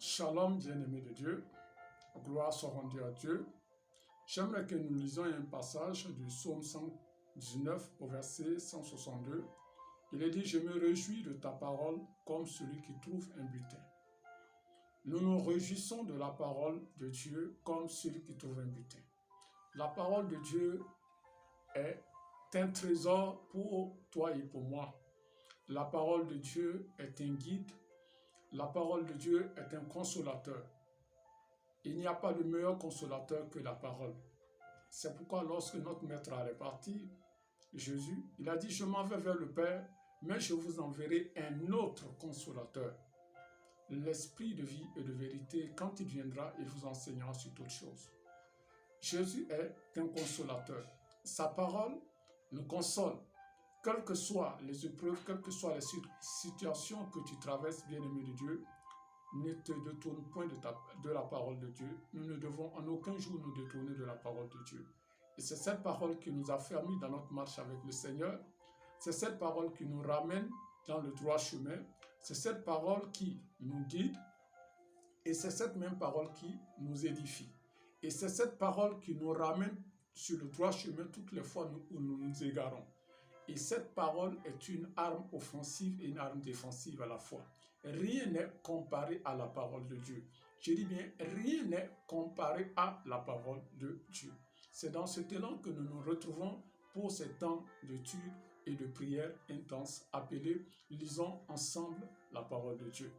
Shalom, bien-aimé de Dieu, gloire soit rendue à Dieu. J'aimerais que nous lisions un passage du psaume 119 au verset 162. Il est dit, je me réjouis de ta parole comme celui qui trouve un butin. Nous nous réjouissons de la parole de Dieu comme celui qui trouve un butin. La parole de Dieu est un trésor pour toi et pour moi. La parole de Dieu est un guide. La parole de Dieu est un consolateur. Il n'y a pas de meilleur consolateur que la parole. C'est pourquoi lorsque notre maître est parti, Jésus, il a dit, je m'en vais vers le Père, mais je vous enverrai un autre consolateur. L'esprit de vie et de vérité, quand il viendra, il vous enseignera sur toutes choses. Jésus est un consolateur. Sa parole nous console. Quelles que soient les épreuves, quelles que soient les situations que tu traverses, bien-aimé de Dieu, ne te détourne point de la parole de Dieu. Nous ne devons en aucun jour nous détourner de la parole de Dieu. Et c'est cette parole qui nous a fermis dans notre marche avec le Seigneur. C'est cette parole qui nous ramène dans le droit chemin. C'est cette parole qui nous guide. Et c'est cette même parole qui nous édifie. Et c'est cette parole qui nous ramène sur le droit chemin toutes les fois où nous nous égarons. Et cette parole est une arme offensive et une arme défensive à la fois. Rien n'est comparé à la parole de Dieu. Je dis bien, rien n'est comparé à la parole de Dieu. C'est dans cet élan que nous nous retrouvons pour ces temps d'étude et de prière intense appelés « Lisons ensemble la parole de Dieu ».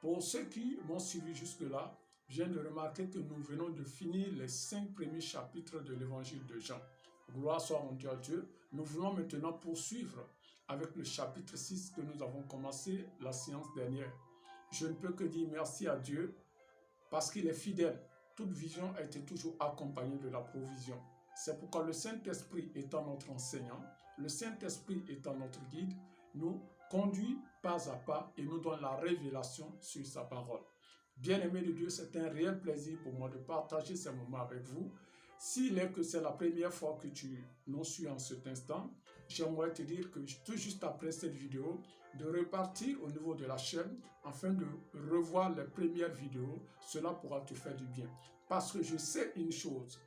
Pour ceux qui m'ont suivi jusque-là, je viens de remarquer que nous venons de finir les 5 premiers chapitres de l'évangile de Jean. Gloire soit rendue à Dieu. Nous voulons maintenant poursuivre avec le chapitre 6 que nous avons commencé la séance dernière. Je ne peux que dire merci à Dieu parce qu'il est fidèle. Toute vision a été toujours accompagnée de la provision. C'est pourquoi le Saint-Esprit étant notre enseignant, le Saint-Esprit étant notre guide, nous conduit pas à pas et nous donne la révélation sur sa parole. Bien-aimé de Dieu, c'est un réel plaisir pour moi de partager ces moments avec vous. S'il est que c'est la première fois que tu nous suis en cet instant, j'aimerais te dire que tout juste après cette vidéo, de repartir au niveau de la chaîne afin de revoir les premières vidéos, cela pourra te faire du bien. Parce que je sais une chose,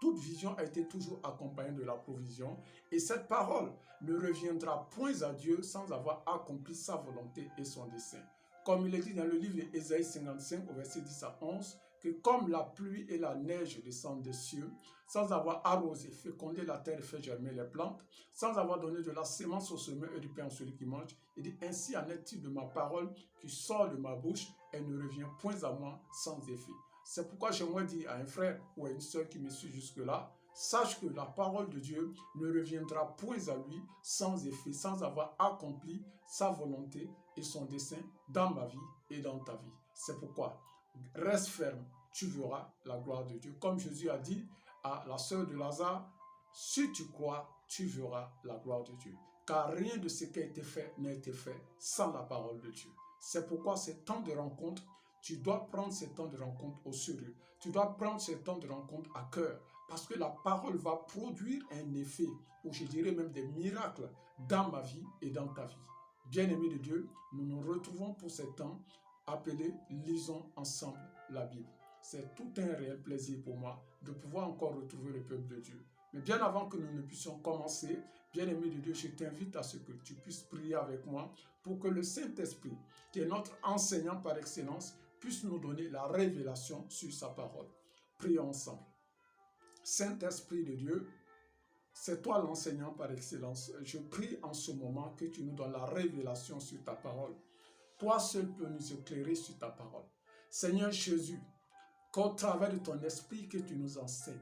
toute vision a été toujours accompagnée de la provision et cette parole ne reviendra point à Dieu sans avoir accompli sa volonté et son dessein. Comme il est dit dans le livre d'Ésaïe 55 au verset 10 à 11, que comme la pluie et la neige descendent des cieux, sans avoir arrosé, fécondé la terre et fait germer les plantes, sans avoir donné de la sémence au semeur et du pain à celui qui mange, il dit ainsi en est-il de ma parole qui sort de ma bouche, elle ne revient point à moi sans effet. C'est pourquoi j'aimerais dire à un frère ou à une sœur qui me suit jusque-là, sache que la parole de Dieu ne reviendra point à lui sans effet, sans avoir accompli sa volonté et son dessein dans ma vie et dans ta vie. C'est pourquoi, reste ferme, tu verras la gloire de Dieu. Comme Jésus a dit à la sœur de Lazare, si tu crois, tu verras la gloire de Dieu. Car rien de ce qui a été fait n'a été fait sans la parole de Dieu. C'est pourquoi ces temps de rencontre, tu dois prendre ces temps de rencontre au sérieux. Tu dois prendre ces temps de rencontre à cœur. Parce que la parole va produire un effet, ou je dirais même des miracles, dans ma vie et dans ta vie. Bien-aimés de Dieu, nous nous retrouvons pour ces temps appelés « Lisons ensemble la Bible ». C'est tout un réel plaisir pour moi de pouvoir encore retrouver le peuple de Dieu. Mais bien avant que nous ne puissions commencer, bien-aimé de Dieu, je t'invite à ce que tu puisses prier avec moi pour que le Saint-Esprit, qui est notre enseignant par excellence, puisse nous donner la révélation sur sa parole. Prions ensemble. Saint-Esprit de Dieu, c'est toi l'enseignant par excellence. Je prie en ce moment que tu nous donnes la révélation sur ta parole. Toi seul peux nous éclairer sur ta parole. Seigneur Jésus, qu'au travers de ton esprit que tu nous enseignes,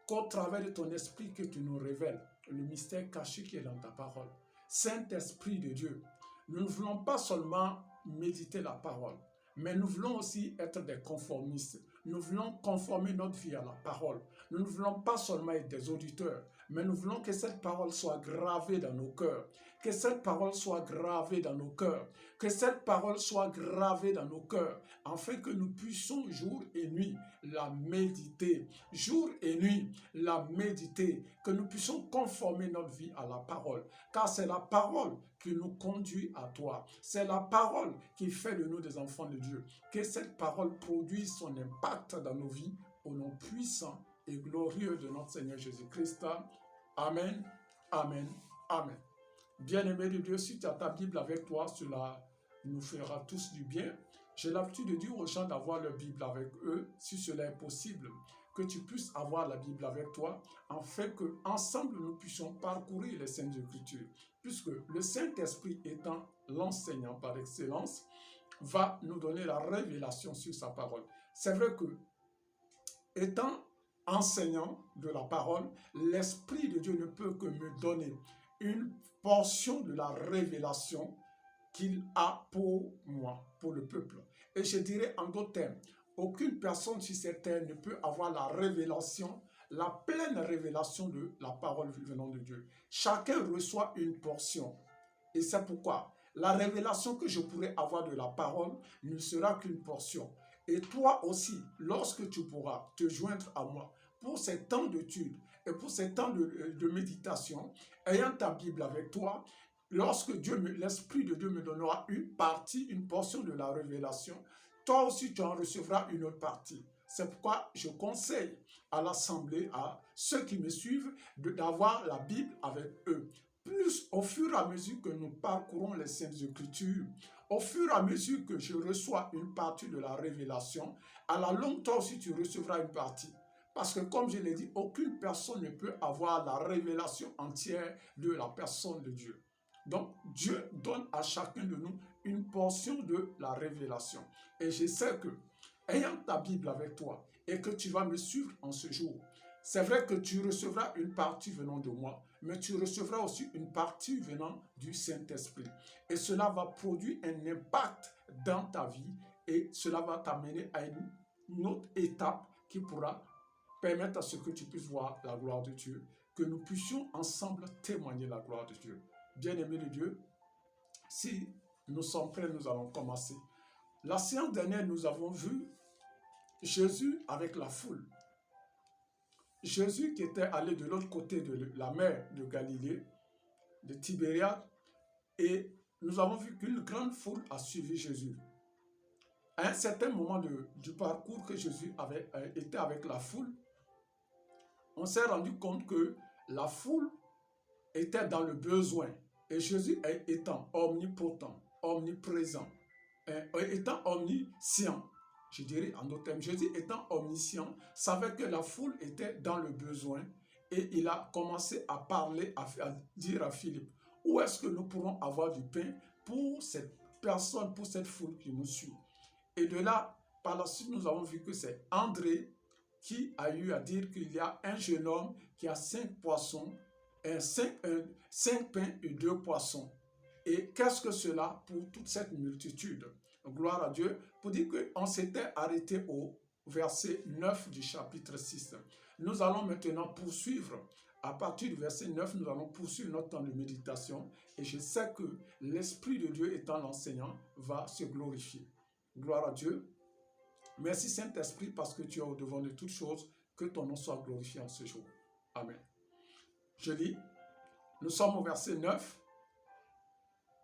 qu'au travers de ton esprit que tu nous révèles le mystère caché qui est dans ta parole. Saint-Esprit de Dieu, nous ne voulons pas seulement méditer la parole, mais nous voulons aussi être des conformistes. Nous voulons conformer notre vie à la parole. Nous ne voulons pas seulement être des auditeurs, mais nous voulons que cette parole soit gravée dans nos cœurs. Que cette parole soit gravée dans nos cœurs. Que cette parole soit gravée dans nos cœurs, afin que nous puissions jour et nuit la méditer. Jour et nuit la méditer. Que nous puissions conformer notre vie à la parole. Car c'est la parole qui nous conduit à toi. C'est la parole qui fait de nous des enfants de Dieu. Que cette parole produise son impact dans nos vies au nom puissant et glorieux de notre Seigneur Jésus-Christ. Amen, amen, amen. Bien-aimé de Dieu, si tu as ta Bible avec toi, cela nous fera tous du bien. J'ai l'habitude de dire aux gens d'avoir leur Bible avec eux, si cela est possible, que tu puisses avoir la Bible avec toi, afin qu'ensemble nous puissions parcourir les Saintes Écritures, puisque le Saint-Esprit étant l'enseignant par excellence, va nous donner la révélation sur sa parole. C'est vrai que, étant enseignant de la parole, l'Esprit de Dieu ne peut que me donner une portion de la révélation qu'il a pour moi, pour le peuple. Et je dirais en d'autres termes, aucune personne sur cette terre ne peut avoir la révélation, la pleine révélation de la parole venant de Dieu. Chacun reçoit une portion. Et c'est pourquoi la révélation que je pourrais avoir de la parole ne sera qu'une portion. Et toi aussi, lorsque tu pourras te joindre à moi pour ces temps d'étude et pour ces temps de méditation, ayant ta Bible avec toi, lorsque l'Esprit de Dieu me donnera une partie, une portion de la révélation, toi aussi tu en recevras une autre partie. C'est pourquoi je conseille à l'Assemblée, à ceux qui me suivent, d'avoir la Bible avec eux. Plus au fur et à mesure que nous parcourons les Saintes Écritures, au fur et à mesure que je reçois une partie de la révélation, à la longue, toi aussi tu recevras une partie. Parce que comme je l'ai dit, aucune personne ne peut avoir la révélation entière de la personne de Dieu. Donc, Dieu donne à chacun de nous une portion de la révélation. Et je sais que, ayant ta Bible avec toi et que tu vas me suivre en ce jour, c'est vrai que tu recevras une partie venant de moi, mais tu recevras aussi une partie venant du Saint-Esprit. Et cela va produire un impact dans ta vie et cela va t'amener à une autre étape qui pourra permettre à ce que tu puisses voir la gloire de Dieu, que nous puissions ensemble témoigner la gloire de Dieu. Bien-aimés de Dieu, si nous sommes prêts, nous allons commencer. La séance dernière, nous avons vu Jésus avec la foule. Jésus qui était allé de l'autre côté de la mer de Galilée, de Tibériade, et nous avons vu qu'une grande foule a suivi Jésus. À un certain moment du parcours que Jésus avait été avec la foule, on s'est rendu compte que la foule était dans le besoin. Et Jésus étant omnipotent, omniprésent, étant omniscient, je dirais en d'autres termes, Jésus étant omniscient, savait que la foule était dans le besoin et il a commencé à parler, à dire à Philippe, où est-ce que nous pourrons avoir du pain pour cette personne, pour cette foule qui nous suit. Et de là, par la suite, nous avons vu que c'est André qui a eu à dire qu'il y a un jeune homme qui a 5 poissons, 5 pains et 2 poissons. Et qu'est-ce que cela pour toute cette multitude? Gloire à Dieu. Pour dire qu'on s'était arrêté au verset 9 du chapitre 6. Nous allons maintenant poursuivre. À partir du verset 9, nous allons poursuivre notre temps de méditation. Et je sais que l'Esprit de Dieu étant l'enseignant va se glorifier. Gloire à Dieu. Merci Saint-Esprit parce que tu es au-devant de toutes choses. Que ton nom soit glorifié en ce jour. Amen. Je lis, nous sommes au verset 9.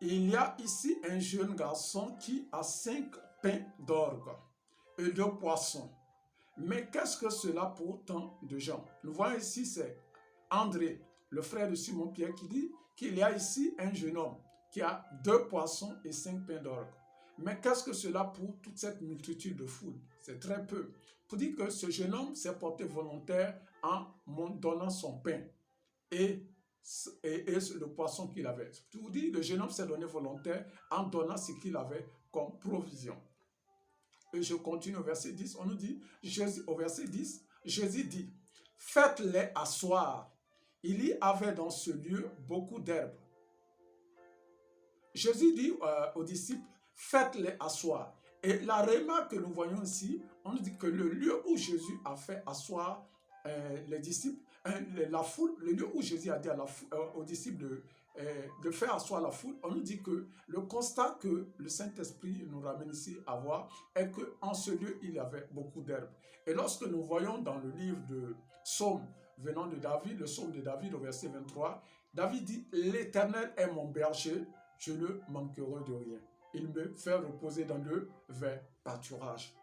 Il y a ici un jeune garçon qui a 5 pains d'orgue et 2 poissons. Mais qu'est-ce que cela pour tant de gens? Nous voyons ici, c'est André, le frère de Simon-Pierre, qui dit qu'il y a ici un jeune homme qui a 2 poissons et 5 pains d'orgue. Mais qu'est-ce que cela pour toute cette multitude de foule? C'est très peu. Pour dire que ce jeune homme s'est porté volontaire en donnant son pain et le poisson qu'il avait. Je vous dis, le jeune homme s'est donné volontaire en donnant ce qu'il avait comme provision. Et je continue au verset 10. On nous dit, au verset 10, Jésus dit, faites-les asseoir. Il y avait dans ce lieu beaucoup d'herbes. Jésus dit aux disciples, faites-les asseoir. Et la remarque que nous voyons ici, on nous dit que le lieu où Jésus a fait asseoir les disciples, la foule, le lieu où Jésus a dit aux disciples de faire asseoir la foule, on nous dit que le constat que le Saint-Esprit nous ramène ici à voir est qu'en ce lieu, il y avait beaucoup d'herbes. Et lorsque nous voyons dans le livre de Psaume venant de David, le Psaume de David au verset 23, David dit « L'Éternel est mon berger, je ne manquerai de rien. Il me fait reposer dans de verts pâturages.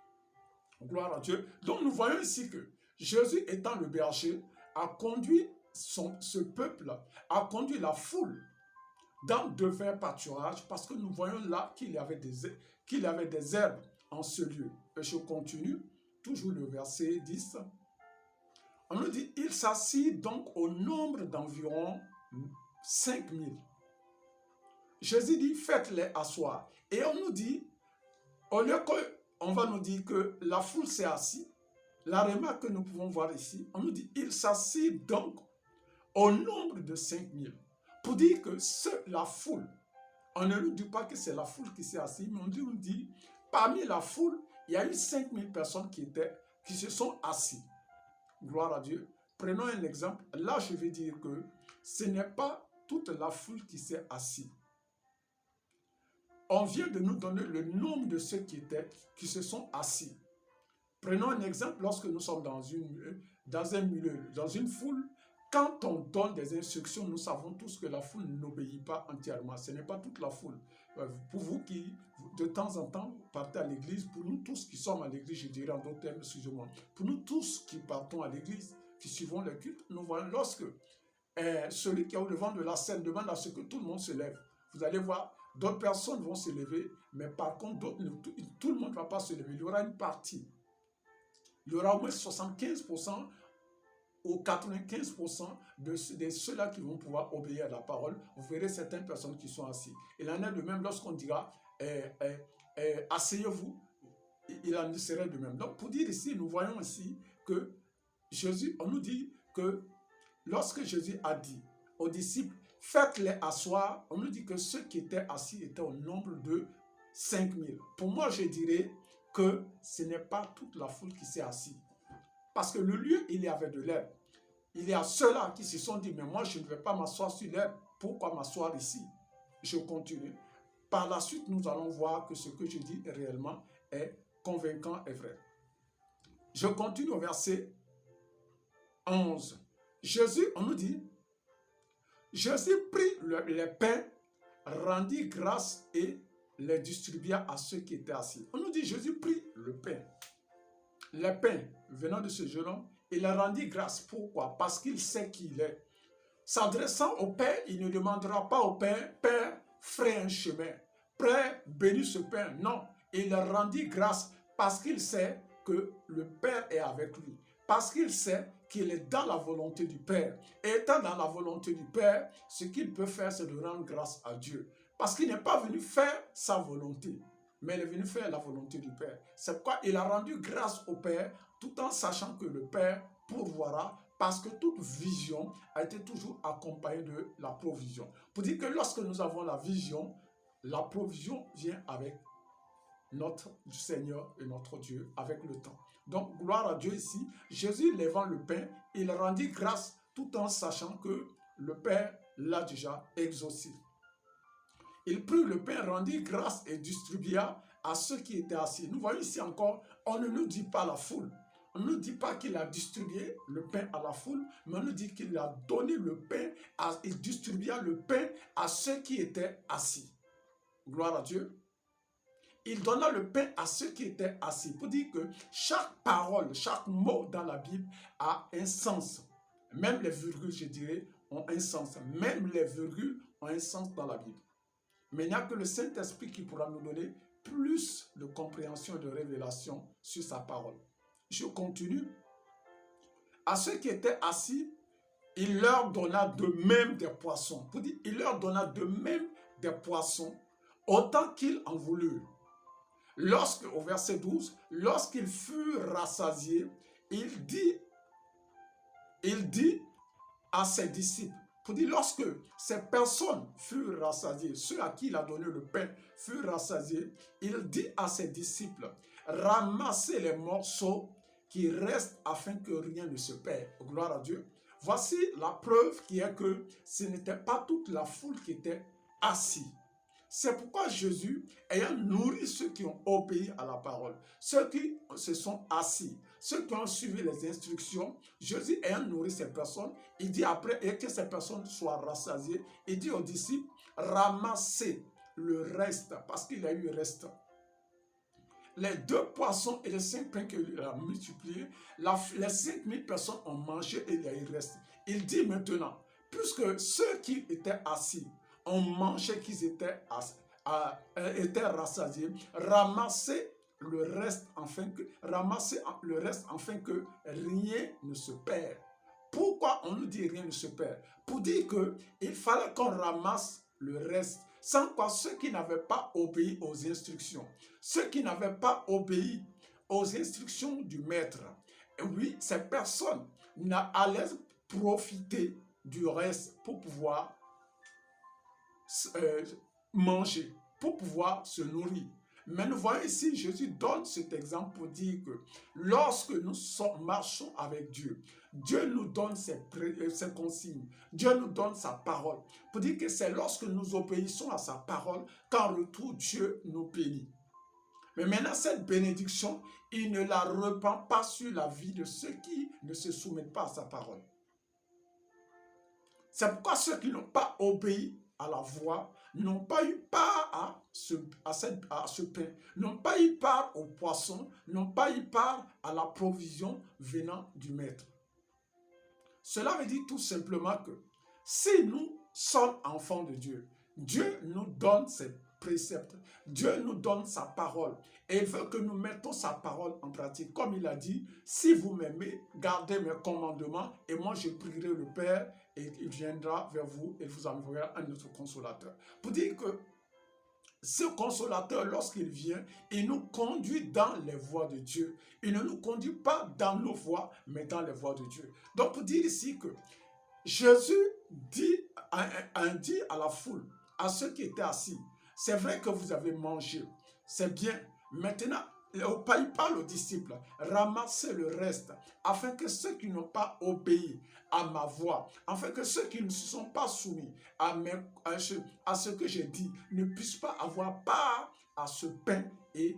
Gloire à Dieu. Donc nous voyons ici que Jésus étant le berger a conduit ce peuple, a conduit la foule dans de verts pâturages parce que nous voyons là qu'il y avait des herbes en ce lieu. Et je continue, toujours le verset 10. On nous dit, il s'assit donc au nombre d'environ 5000. Jésus dit, faites-les asseoir. Et on nous dit, au lieu qu'on va nous dire que la foule s'est assise, la remarque que nous pouvons voir ici, on nous dit, il s'assit donc au nombre de 5000. Pour dire que la foule, on ne nous dit pas que c'est la foule qui s'est assise, mais on nous dit, parmi la foule, il y a eu 5000 personnes qui se sont assises. Gloire à Dieu. Prenons un exemple. Là, je vais dire que ce n'est pas toute la foule qui s'est assise. On vient de nous donner le nombre de ceux qui se sont assis. Prenons un exemple. Lorsque nous sommes dans un milieu, dans une foule, quand on donne des instructions, nous savons tous que la foule n'obéit pas entièrement. Ce n'est pas toute la foule. Pour vous qui, de temps en temps, partez à l'église, pour nous tous qui sommes à l'église, je dirais en d'autres termes, excusez-moi, pour nous tous qui partons à l'église, qui suivons le culte, nous voyons lorsque celui qui est au devant de la scène demande à ce que tout le monde se lève. Vous allez voir, d'autres personnes vont se lever, mais par contre, tout le monde ne va pas se lever. Il y aura une partie. Il y aura au moins 75% ou 95% de ceux-là qui vont pouvoir obéir à la parole. Vous verrez certaines personnes qui sont assises. Il en est de même lorsqu'on dira asseyez-vous, il en serait de même. Donc pour dire ici, nous voyons ici que Jésus, on nous dit que lorsque Jésus a dit aux disciples, faites-les asseoir, on nous dit que ceux qui étaient assis étaient au nombre de 5000. Pour moi, je dirais que ce n'est pas toute la foule qui s'est assise. Parce que le lieu, il y avait de l'herbe. Il y a ceux-là qui se sont dit, mais moi, je ne vais pas m'asseoir sur l'herbe. Pourquoi m'asseoir ici? Je continue. Par la suite, nous allons voir que ce que je dis réellement est convaincant et vrai. Je continue au verset 11. Jésus, on nous dit, Jésus prit les pains, rendit grâce et les distribua à ceux qui étaient assis. On nous dit, Jésus prit le pain. Les pains venant de ce jeune homme, il a rendu grâce. Pourquoi? Parce qu'il sait qui il est. S'adressant au Père, il ne demandera pas au Père, Père, ferai un chemin. Père, bénis ce pain. Non, il a rendu grâce parce qu'il sait que le Père est avec lui. Parce qu'il sait qu'il est dans la volonté du Père. Et étant dans la volonté du Père, ce qu'il peut faire, c'est de rendre grâce à Dieu. Parce qu'il n'est pas venu faire sa volonté, mais il est venu faire la volonté du Père. C'est pourquoi il a rendu grâce au Père, tout en sachant que le Père pourvoira, parce que toute vision a été toujours accompagnée de la provision. Pour dire que lorsque nous avons la vision, la provision vient avec notre Seigneur et notre Dieu, avec le temps. Donc, gloire à Dieu ici. Jésus levant le pain, il rendit grâce tout en sachant que le Père l'a déjà exaucé. Il prit le pain, rendit grâce et distribua à ceux qui étaient assis. Nous voyons ici encore, on ne nous dit pas la foule. On ne nous dit pas qu'il a distribué le pain à la foule, mais on nous dit qu'il a donné le pain, il distribua le pain à ceux qui étaient assis. Gloire à Dieu. Il donna le pain à ceux qui étaient assis. Pour dire que chaque parole, chaque mot dans la Bible a un sens. Même les virgules, je dirais, ont un sens. Même les virgules ont un sens dans la Bible. Mais il n'y a que le Saint-Esprit qui pourra nous donner plus de compréhension et de révélation sur sa parole. Je continue. À ceux qui étaient assis, il leur donna de même des poissons. Pour dire, il leur donna de même des poissons, autant qu'ils en voulurent. Au verset 12, lorsqu'ils furent rassasiés, il dit à ses disciples, pour dire, lorsque ces personnes furent rassasiées, ceux à qui il a donné le pain furent rassasiés, il dit à ses disciples, ramassez les morceaux qui restent afin que rien ne se perde. Gloire à Dieu. Voici la preuve qui est que ce n'était pas toute la foule qui était assise. C'est pourquoi Jésus, ayant nourri ceux qui ont obéi à la parole, ceux qui se sont assis, ceux qui ont suivi les instructions, Jésus ayant nourri ces personnes, il dit après, et que ces personnes soient rassasiées, il dit aux disciples, ramasser le reste, parce qu'il y a eu reste. Les 2 poissons et les 5 pains qu'il a multipliés, les 5000 personnes ont mangé et il y a eu reste. Il dit maintenant, puisque ceux qui étaient assis ont mangé, qu'ils étaient rassasiés, ramassez le reste afin que rien ne se perde. Pourquoi on nous dit rien ne se perd? Pour dire qu'il fallait qu'on ramasse le reste. Sans quoi ceux qui n'avaient pas obéi aux instructions, ceux qui n'avaient pas obéi aux instructions du maître, oui, ces personnes allaient profiter du reste pour pouvoir manger, pour pouvoir se nourrir. Mais nous voyons ici, Jésus donne cet exemple pour dire que lorsque nous marchons avec Dieu, Dieu nous donne ses consignes, Dieu nous donne sa parole. Pour dire que c'est lorsque nous obéissons à sa parole qu'en retour Dieu nous bénit. Mais maintenant, cette bénédiction, il ne la répand pas sur la vie de ceux qui ne se soumettent pas à sa parole. C'est pourquoi ceux qui n'ont pas obéi à la voix n'ont pas eu part à ce pain, n'ont pas eu part au poisson, n'ont pas eu part à la provision venant du maître. Cela veut dire tout simplement que si nous sommes enfants de Dieu, Dieu nous donne ses préceptes, Dieu nous donne sa parole et il veut que nous mettons sa parole en pratique. Comme il a dit, si vous m'aimez, gardez mes commandements et moi je prierai le Père et il viendra vers vous et vous enverra un autre consolateur. Pour dire que ce consolateur, lorsqu'il vient, il nous conduit dans les voies de Dieu. Il ne nous conduit pas dans nos voies, mais dans les voies de Dieu. Donc, pour dire ici que Jésus dit à la foule, à ceux qui étaient assis, c'est vrai que vous avez mangé, c'est bien. Maintenant, il parle aux disciples, ramassez le reste, afin que ceux qui n'ont pas obéi à ma voix, afin que ceux qui ne se sont pas soumis à ce que j'ai dit, ne puissent pas avoir part à ce pain et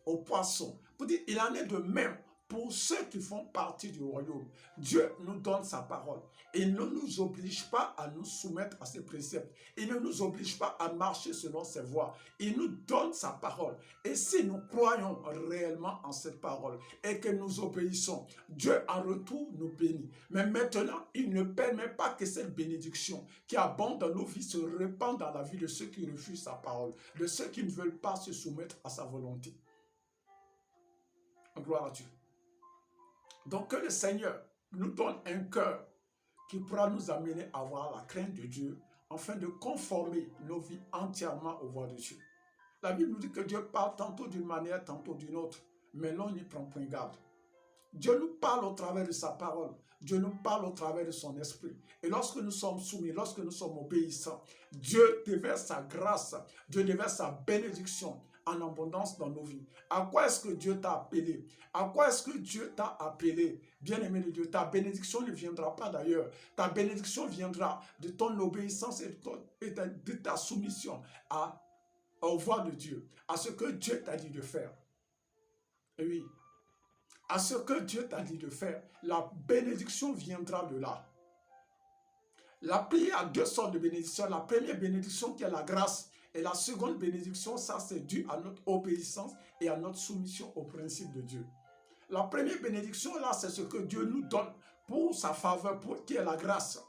au poisson. Pour dire, il en est de même pour ceux qui font partie du royaume. Dieu nous donne sa parole. Il ne nous oblige pas à nous soumettre à ses préceptes. Il ne nous oblige pas à marcher selon ses voies. Il nous donne sa parole. Et si nous croyons réellement en cette parole et que nous obéissons, Dieu en retour nous bénit. Mais maintenant, il ne permet pas que cette bénédiction qui abonde dans nos vies se répande dans la vie de ceux qui refusent sa parole, de ceux qui ne veulent pas se soumettre à sa volonté. Gloire à Dieu. Donc que le Seigneur nous donne un cœur qui pourra nous amener à avoir la crainte de Dieu afin de conformer nos vies entièrement aux voies de Dieu. La Bible nous dit que Dieu parle tantôt d'une manière, tantôt d'une autre, mais l'on n'y prend point garde. Dieu nous parle au travers de sa parole, Dieu nous parle au travers de son esprit. Et lorsque nous sommes soumis, lorsque nous sommes obéissants, Dieu déverse sa grâce, Dieu déverse sa bénédiction en abondance dans nos vies. À quoi est-ce que Dieu t'a appelé? À quoi est-ce que Dieu t'a appelé? Bien-aimé de Dieu, ta bénédiction ne viendra pas d'ailleurs. Ta bénédiction viendra de ton obéissance et de ta soumission aux voies de Dieu, à ce que Dieu t'a dit de faire. Et oui, à ce que Dieu t'a dit de faire, la bénédiction viendra de là. La prière a 2 sortes de bénédictions. La première bénédiction qui est la grâce. Et la seconde bénédiction, ça c'est dû à notre obéissance et à notre soumission au principe de Dieu. La première bénédiction là, c'est ce que Dieu nous donne pour sa faveur, qui est la grâce.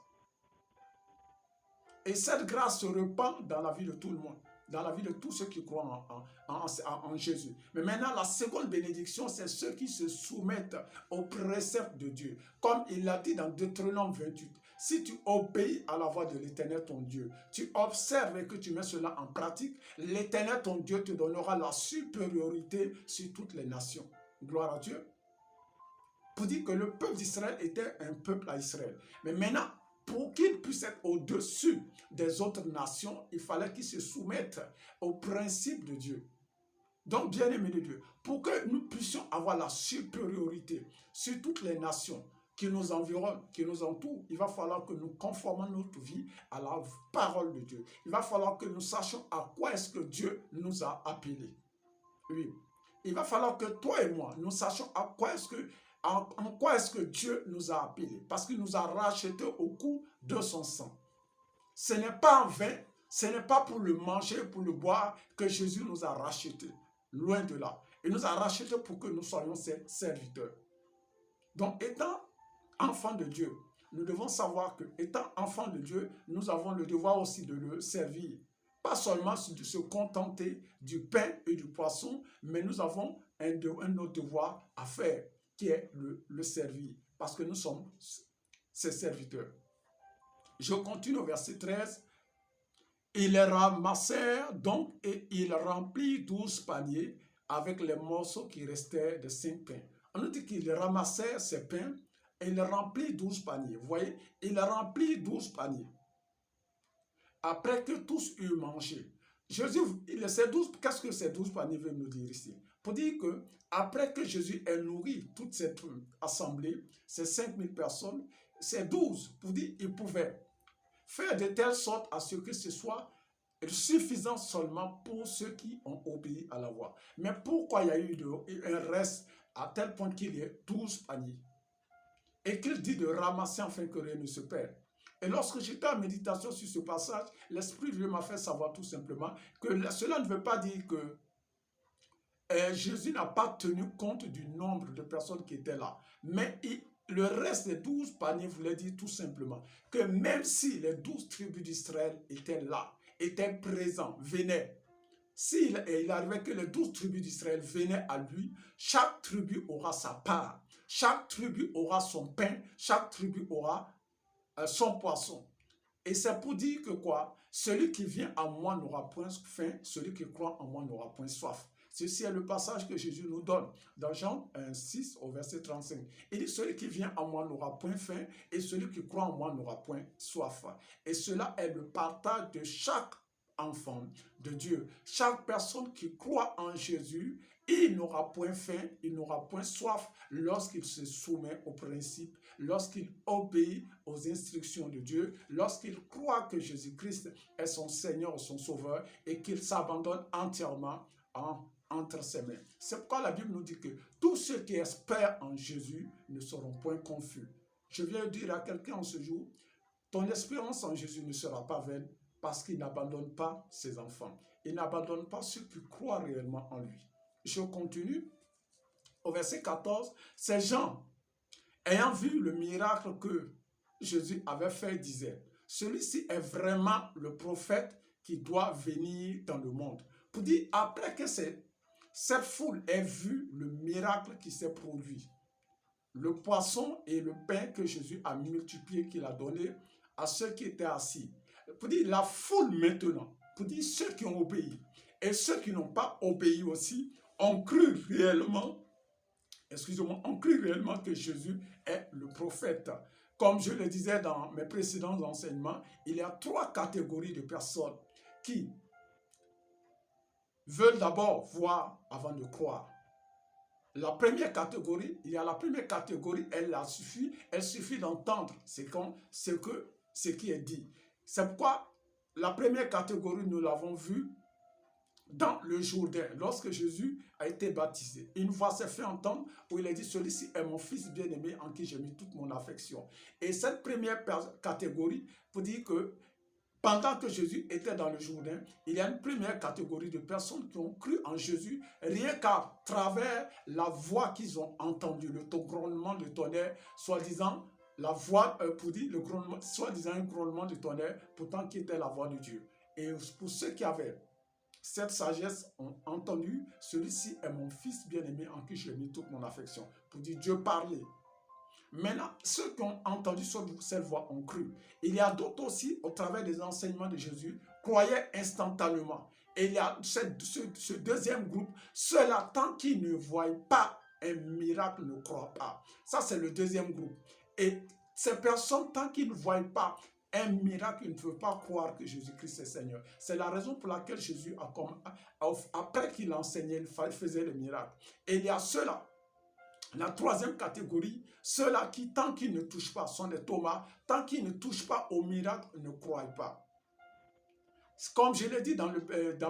Et cette grâce se répand dans la vie de tout le monde, dans la vie de tous ceux qui croient en Jésus. Mais maintenant, la seconde bénédiction, c'est ceux qui se soumettent aux préceptes de Dieu. Comme il l'a dit dans Deutéronome 28. Si tu obéis à la voix de l'Éternel ton Dieu, tu observes et que tu mets cela en pratique, l'Éternel ton Dieu te donnera la supériorité sur toutes les nations. Gloire à Dieu. Pour dire que le peuple d'Israël était un peuple à Israël. Mais maintenant, pour qu'il puisse être au-dessus des autres nations, il fallait qu'il se soumette aux principes de Dieu. Donc, bien-aimés de Dieu, pour que nous puissions avoir la supériorité sur toutes les nations qui nous environnent, qui nous entourent, il va falloir que nous conformons notre vie à la parole de Dieu. Il va falloir que nous sachions à quoi est-ce que Dieu nous a appelés. Oui. Il va falloir que toi et moi, nous sachions en quoi est-ce que Dieu nous a appelés. Parce qu'il nous a rachetés au coût de son sang. Ce n'est pas en vain Ce n'est pas pour le manger, pour le boire que Jésus nous a rachetés. Loin de là. Il nous a rachetés pour que nous soyons ses serviteurs. Donc, étant enfants de Dieu, nous devons savoir que, étant enfants de Dieu, nous avons le devoir aussi de le servir. Pas seulement de se contenter du pain et du poisson, mais nous avons un autre devoir à faire, qui est le servir, parce que nous sommes ses serviteurs. Je continue au verset 13. Ils ramassèrent donc et ils remplirent 12 paniers avec les morceaux qui restaient de 5 pains. On nous dit qu'ils ramassèrent ces pains et ils remplirent 12 paniers. Vous voyez, ils remplirent 12 paniers. Après que tous eurent mangé. Jésus, qu'est-ce que ces 12 paniers veulent nous dire ici? Pour dire que après que Jésus ait nourri toute cette assemblée, ces 5000 personnes, ces 12, pour dire qu'ils pouvaient faire de telle sorte à ce que ce soit suffisant seulement pour ceux qui ont obéi à la voix. Mais pourquoi il y a eu un reste à tel point qu'il y ait 12 paniers? Et qu'il dit de ramasser afin que rien ne se perde. Et lorsque j'étais en méditation sur ce passage, l'Esprit de Dieu m'a fait savoir tout simplement que cela ne veut pas dire que Jésus n'a pas tenu compte du nombre de personnes qui étaient là. Mais le reste des 12 paniers voulait dire tout simplement que même si les 12 tribus d'Israël étaient là, étaient présents, venaient, s'il arrivait que les 12 tribus d'Israël venaient à lui, chaque tribu aura sa part, chaque tribu aura son pain, chaque tribu aura son poisson. Et c'est pour dire que quoi? Celui qui vient à moi n'aura point faim, celui qui croit en moi n'aura point soif. Ceci est le passage que Jésus nous donne dans Jean 6 au verset 35. Il dit, celui qui vient à moi n'aura point faim et celui qui croit en moi n'aura point soif. Et cela est le partage de chaque enfant de Dieu. Chaque personne qui croit en Jésus, il n'aura point faim, il n'aura point soif lorsqu'il se soumet aux principes, lorsqu'il obéit aux instructions de Dieu, lorsqu'il croit que Jésus-Christ est son Seigneur, son Sauveur et qu'il s'abandonne entièrement entre ses mains. C'est pourquoi la Bible nous dit que tous ceux qui espèrent en Jésus ne seront point confus. Je viens dire à quelqu'un en ce jour, ton espérance en Jésus ne sera pas vaine parce qu'il n'abandonne pas ses enfants. Il n'abandonne pas ceux qui croient réellement en lui. Je continue. Au verset 14, ces gens, ayant vu le miracle que Jésus avait fait, disaient, celui-ci est vraiment le prophète qui doit venir dans le monde. Pour dire, après que cette foule ait vu le miracle qui s'est produit, le poisson et le pain que Jésus a multiplié, qu'il a donné à ceux qui étaient assis. Pour dire, la foule maintenant, pour dire ceux qui ont obéi et ceux qui n'ont pas obéi aussi, ont cru réellement, ont cru réellement que Jésus est le prophète. Comme je le disais dans mes précédents enseignements, il y a 3 catégories de personnes qui veulent d'abord voir avant de croire. La première catégorie, il y a la première catégorie, elle suffit d'entendre ce qui est dit. C'est pourquoi la première catégorie, nous l'avons vu dans le Jourdain, lorsque Jésus a été baptisé. Une voix s'est fait entendre où il a dit, celui-ci est mon fils bien-aimé en qui j'ai mis toute mon affection. Et cette première catégorie, pour dire que pendant que Jésus était dans le Jourdain, il y a une première catégorie de personnes qui ont cru en Jésus rien qu'à travers la voix qu'ils ont entendue, le grondement de tonnerre, soi-disant la voix, pour dire le grondement, soi-disant un grondement de tonnerre, pourtant qui était la voix de Dieu. Et pour ceux qui avaient cette sagesse ont entendu, celui-ci est mon fils bien-aimé en qui j'ai mis toute mon affection. Pour dire Dieu parlait. Maintenant, ceux qui ont entendu cette voix ont cru. Il y a d'autres aussi, au travers des enseignements de Jésus, croyaient instantanément. Et il y a ce deuxième groupe, ceux-là, tant qu'ils ne voient pas un miracle, ne croient pas. Ça, c'est le deuxième groupe. Et ces personnes, tant qu'ils ne voient pas un miracle, ils ne peuvent pas croire que Jésus-Christ est Seigneur. C'est la raison pour laquelle Jésus, après qu'il enseignait, il faisait le miracle. Et il y a ceux-là, la troisième catégorie, ceux-là qui, tant qu'ils ne touchent pas, sont des Thomas, tant qu'ils ne touchent pas au miracle, ne croient pas. Comme je l'ai dit dans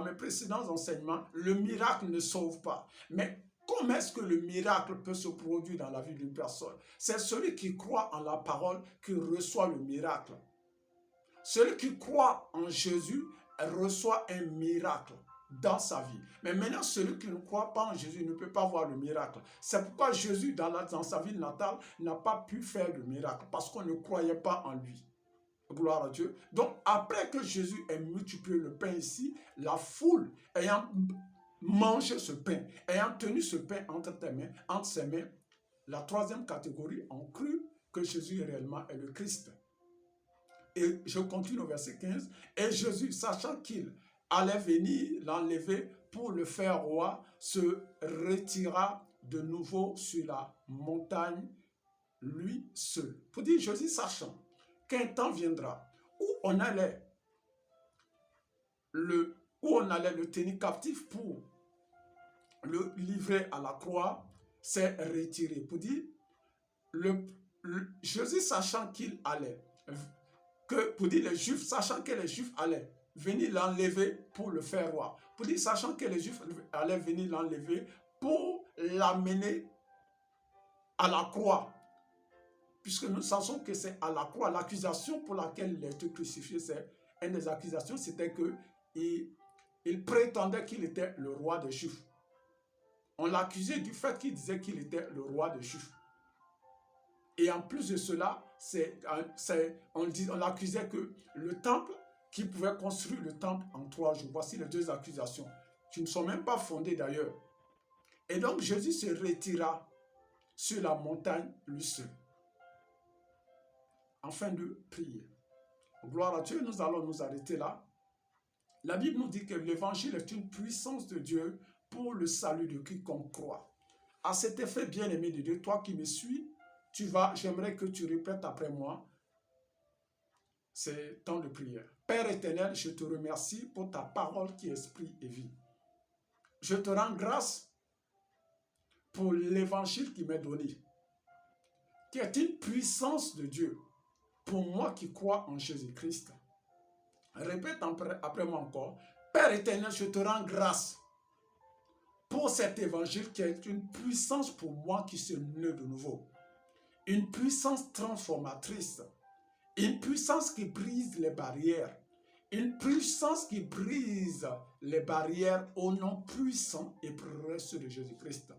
mes précédents enseignements, le miracle ne sauve pas. Mais comment est-ce que le miracle peut se produire dans la vie d'une personne? C'est celui qui croit en la parole qui reçoit le miracle. Celui qui croit en Jésus reçoit un miracle dans sa vie. Mais maintenant, celui qui ne croit pas en Jésus ne peut pas voir le miracle. C'est pourquoi Jésus, dans sa ville natale, n'a pas pu faire le miracle, parce qu'on ne croyait pas en lui. Gloire à Dieu. Donc, après que Jésus ait multiplié le pain ici, la foule ayant mangé ce pain, ayant tenu ce pain entre ses mains, la troisième catégorie ont cru que Jésus réellement est le Christ. Et je continue au verset 15. Et Jésus, sachant qu'il allait venir l'enlever pour le faire roi, se retira de nouveau sur la montagne, lui seul. Pour dire, Jésus, sachant qu'un temps viendra où on allait le tenir captif pour le livrer à la croix, s'est retiré. Pour dire, Jésus, sachant qu'il allait, pour dire les Juifs, sachant que les Juifs allaient venir l'enlever pour le faire roi, pour dire, sachant que les Juifs allaient venir l'enlever pour l'amener à la croix, puisque nous savons que c'est à la croix, l'accusation pour laquelle il a été crucifié, c'est une des accusations, c'était qu'il prétendait qu'il était le roi des Juifs. On l'accusait du fait qu'il disait qu'il était le roi des Juifs. Et en plus de cela, on l'accusait que le temple, qu'il pouvait construire le temple en 3 jours. Voici les 2 accusations, qui ne sont même pas fondées d'ailleurs. Et donc Jésus se retira sur la montagne lui seul, afin de prier. Gloire à Dieu, nous allons nous arrêter là. La Bible nous dit que l'évangile est une puissance de Dieu pour le salut de quiconque croit. À cet effet, bien-aimé de Dieu, toi qui me suis, j'aimerais que tu répètes après moi. C'est temps de prière. Père éternel, je te remercie pour ta parole qui est esprit et vie. Je te rends grâce pour l'évangile qui m'est donné, qui est une puissance de Dieu pour moi qui crois en Jésus-Christ. Répète après moi encore. Père éternel, je te rends grâce pour cet évangile qui est une puissance pour moi qui suis né de nouveau. Une puissance transformatrice. Une puissance qui brise les barrières. Une puissance qui brise les barrières au nom puissant et précieux de Jésus-Christ.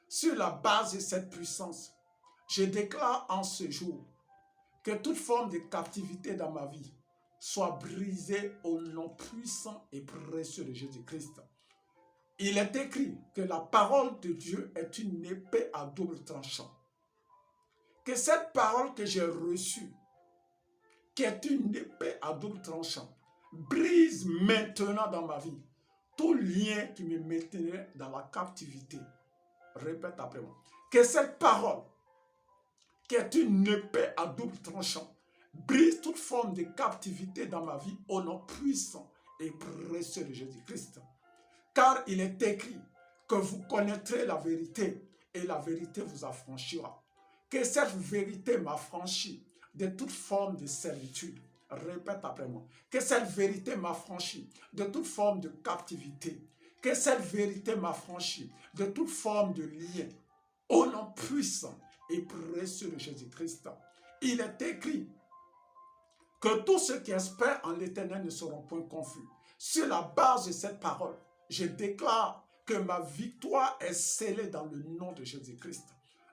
Sur la base de cette puissance, je déclare en ce jour que toute forme de captivité dans ma vie soit brisée au nom puissant et précieux de Jésus-Christ. Il est écrit que la parole de Dieu est une épée à double tranchant. Que cette parole que j'ai reçue, qui est une épée à double tranchant, brise maintenant dans ma vie tout lien qui me maintenait dans la captivité. Répète après moi. Que cette parole, qui est une épée à double tranchant, brise toute forme de captivité dans ma vie au nom puissant et précieux de Jésus-Christ. Car il est écrit que vous connaîtrez la vérité et la vérité vous affranchira. Que cette vérité m'affranchit de toute forme de servitude. Répète après moi. Que cette vérité m'affranchit de toute forme de captivité. Que cette vérité m'affranchit de toute forme de lien. Au nom puissant et précieux de Jésus-Christ. Il est écrit que tous ceux qui espèrent en l'Éternel ne seront point confus. Sur la base de cette parole, je déclare que ma victoire est scellée dans le nom de Jésus-Christ.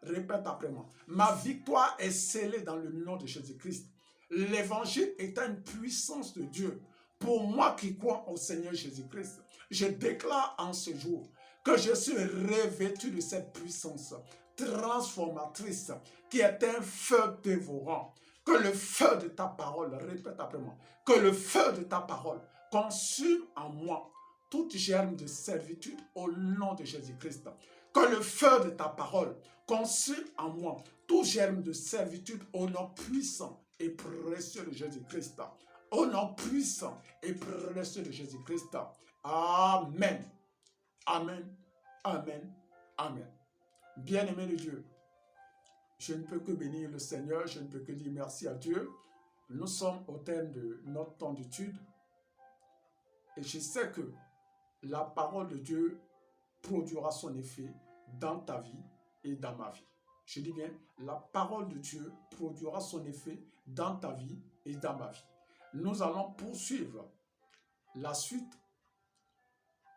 Répète après moi. Ma victoire est scellée dans le nom de Jésus-Christ. L'évangile est une puissance de Dieu. Pour moi qui crois au Seigneur Jésus-Christ, je déclare en ce jour que je suis revêtu de cette puissance transformatrice qui est un feu dévorant. Que le feu de ta parole, répète après moi, que le feu de ta parole consume en moi toute germe de servitude au nom de Jésus-Christ. Que le feu de ta parole consume en moi tout germe de servitude au nom puissant et précieux de Jésus-Christ. Au nom puissant et précieux de Jésus-Christ. Amen. Amen. Amen. Amen. Bien-aimé de Dieu, je ne peux que bénir le Seigneur, je ne peux que dire merci à Dieu. Nous sommes au terme de notre temps d'étude et je sais que la parole de Dieu produira son effet dans ta vie et dans ma vie. Je dis bien, la parole de Dieu produira son effet dans ta vie et dans ma vie. Nous allons poursuivre la suite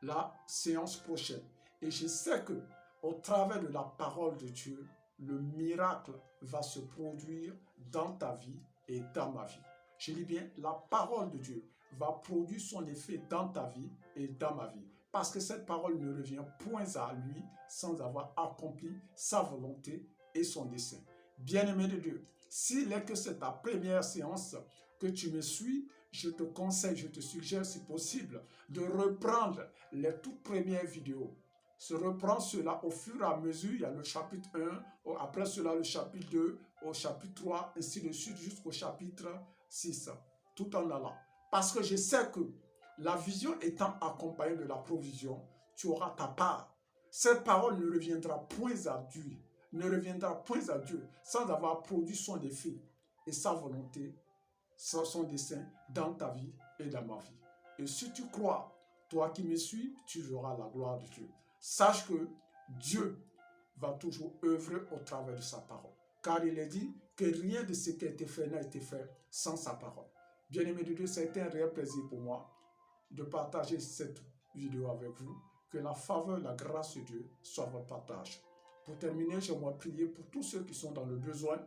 la séance prochaine. Et je sais que au travers de la parole de Dieu, le miracle va se produire dans ta vie et dans ma vie. Je dis bien, la parole de Dieu va produire son effet dans ta vie et dans ma vie. Parce que cette parole ne revient point à lui sans avoir accompli sa volonté et son dessein. Bien-aimé de Dieu, s'il est que c'est ta première séance que tu me suis, je te conseille, je te suggère si possible de reprendre les toutes premières vidéos. Se reprend cela au fur et à mesure. Il y a le chapitre 1, après cela le chapitre 2, au chapitre 3, ainsi de suite jusqu'au chapitre 6, tout en allant. Parce que je sais que la vision étant accompagnée de la provision, tu auras ta part. Cette parole ne reviendra point à Dieu, sans avoir produit son effet et sa volonté, son dessein dans ta vie et dans ma vie. Et si tu crois, toi qui me suis, tu verras la gloire de Dieu. Sache que Dieu va toujours œuvrer au travers de sa parole. Car il est dit que rien de ce qui a été fait n'a été fait sans sa parole. Bien-aimé de Dieu, c'est un réel plaisir pour moi de partager cette vidéo avec vous. Que la faveur, la grâce de Dieu soit votre partage. Pour terminer, j'aimerais prier pour tous ceux qui sont dans le besoin.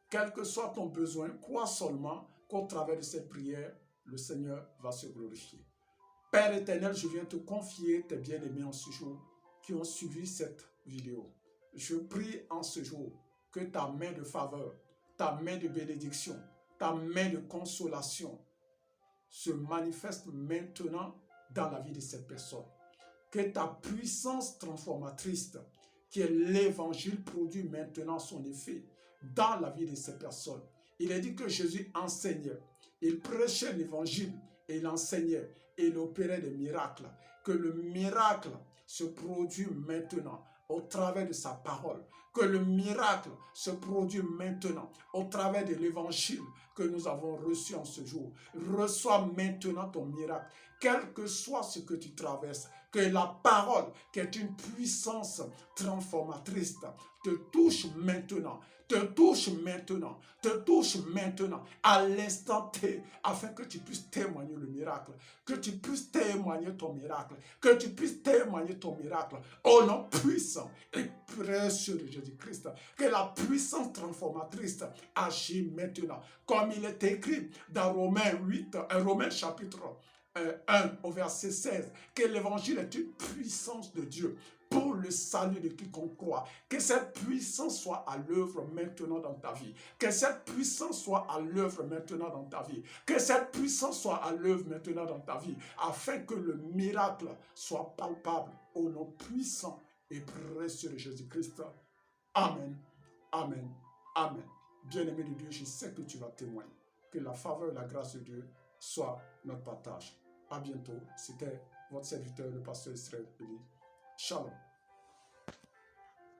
Quel que soit ton besoin, crois seulement qu'au travers de cette prière, le Seigneur va se glorifier. Père éternel, je viens te confier tes bien-aimés en ce jour qui ont suivi cette vidéo. Je prie en ce jour que ta main de faveur, ta main de bénédiction, ta main de consolation se manifeste maintenant dans la vie de cette personne. Que ta puissance transformatrice, qui est l'évangile, produit maintenant son effet dans la vie de ces personnes. Il est dit que Jésus enseignait, il prêchait l'évangile et il enseignait et il opérait des miracles. Que le miracle se produit maintenant au travers de sa parole. Que le miracle se produit maintenant au travers de l'évangile que nous avons reçu en ce jour. Reçois maintenant ton miracle, quel que soit ce que tu traverses. Que la parole, qui est une puissance transformatrice, te touche maintenant, à l'instant T, afin que tu puisses témoigner le miracle, que tu puisses témoigner ton miracle, au nom puissant et précieux de Jésus-Christ. Que la puissance transformatrice agit maintenant, comme il est écrit dans Romains chapitre 1 au verset 16, que l'évangile est une puissance de Dieu pour le salut de quiconque croit. Que cette puissance soit à l'œuvre maintenant dans ta vie. Que cette puissance soit à l'œuvre maintenant dans ta vie. Que cette puissance soit à l'œuvre maintenant dans ta vie, afin que le miracle soit palpable au nom puissant et précieux de Jésus-Christ. Amen, amen, amen. Bien-aimé de Dieu, je sais que tu vas témoigner. Que la faveur et la grâce de Dieu soit notre partage. À bientôt. C'était votre serviteur, le pasteur Israël Eli. Shalom.